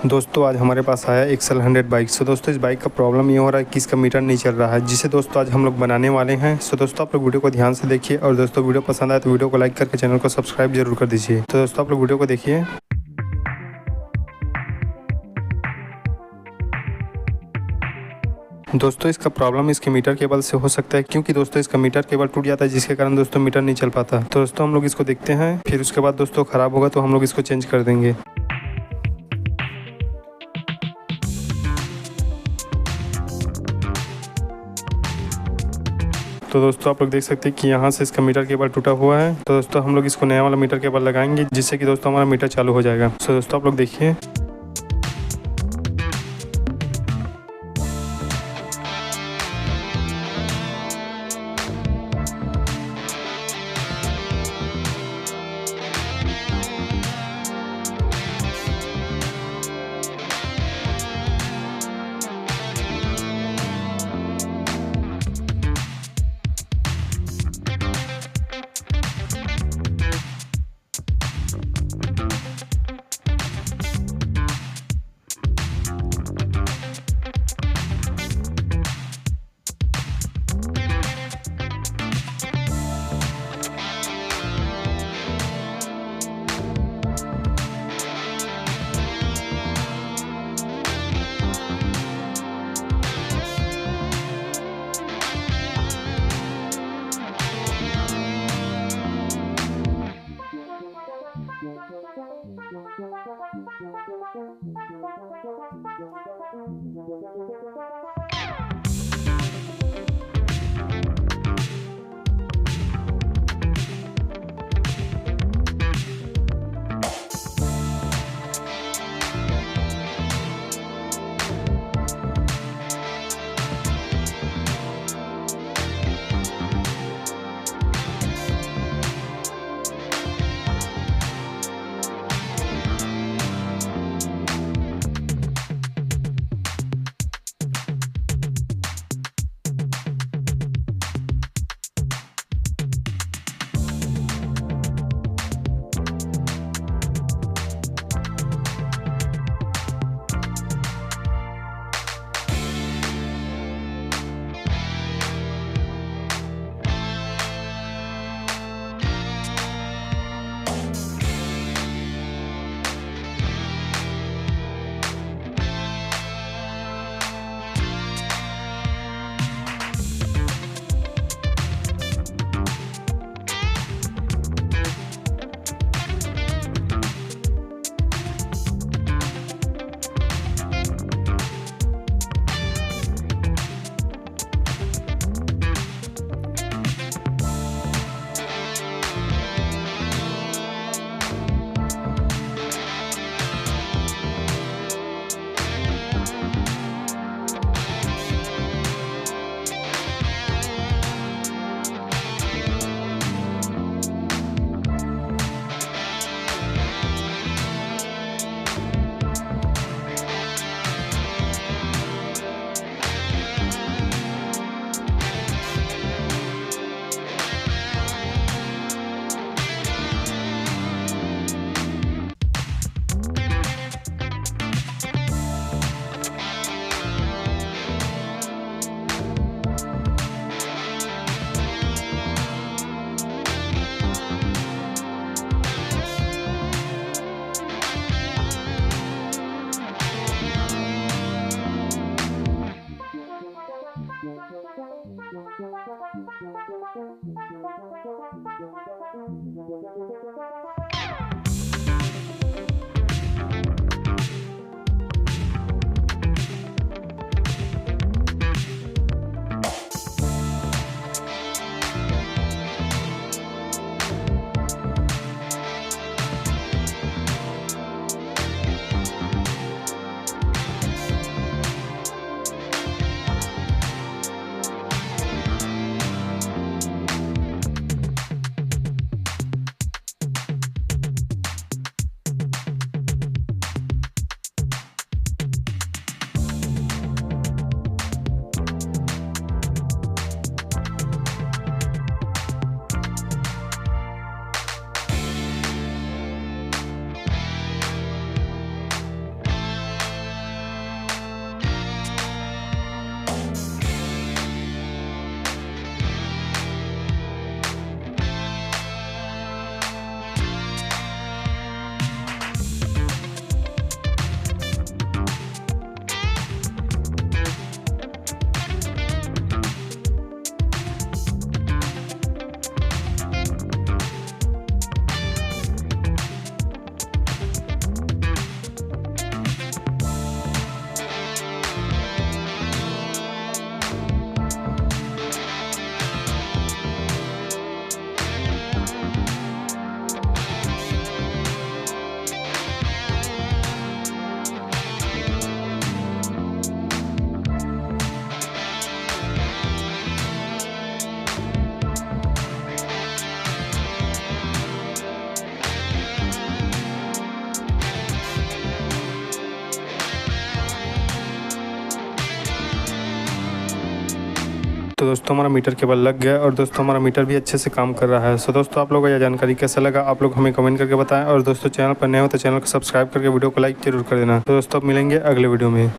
दोस्तों आज हमारे पास आया एक्सल 100 बाइक। सो दोस्तों इस बाइक का प्रॉब्लम ये हो रहा है कि इसका मीटर नहीं चल रहा है, जिसे दोस्तों आज हम लोग बनाने वाले हैं। सो दोस्तों आप लोग वीडियो को ध्यान से देखिए और दोस्तों वीडियो पसंद आए तो वीडियो को लाइक करके चैनल को सब्सक्राइब जरूर कर दीजिए। तो दोस्तों आप लोग वीडियो को देखिए। दोस्तों इसका प्रॉब्लम इसके मीटर केबल से हो सकता है, क्योंकि दोस्तों इसका मीटर केबल टूट जाता है, जिसके कारण दोस्तों मीटर नहीं चल पाता। तो दोस्तों हम लोग इसको देखते हैं, फिर उसके बाद दोस्तों ख़राब होगा तो हम लोग इसको चेंज कर देंगे। तो दोस्तों आप लोग देख सकते हैं कि यहाँ से इसका मीटर केबल टूटा हुआ है। तो दोस्तों हम लोग इसको नया वाला मीटर केबल लगाएंगे, जिससे कि दोस्तों हमारा मीटर चालू हो जाएगा। तो दोस्तों आप लोग देखिए। तो दोस्तों हमारा मीटर केबल लग गया और दोस्तों हमारा मीटर भी अच्छे से काम कर रहा है। सो दोस्तों आप लोगों को यह जानकारी कैसा लगा आप लोग हमें कमेंट करके बताएं और दोस्तों चैनल पर नए हो तो चैनल को सब्सक्राइब करके वीडियो को लाइक जरूर कर देना। तो दोस्तों अब मिलेंगे अगले वीडियो में।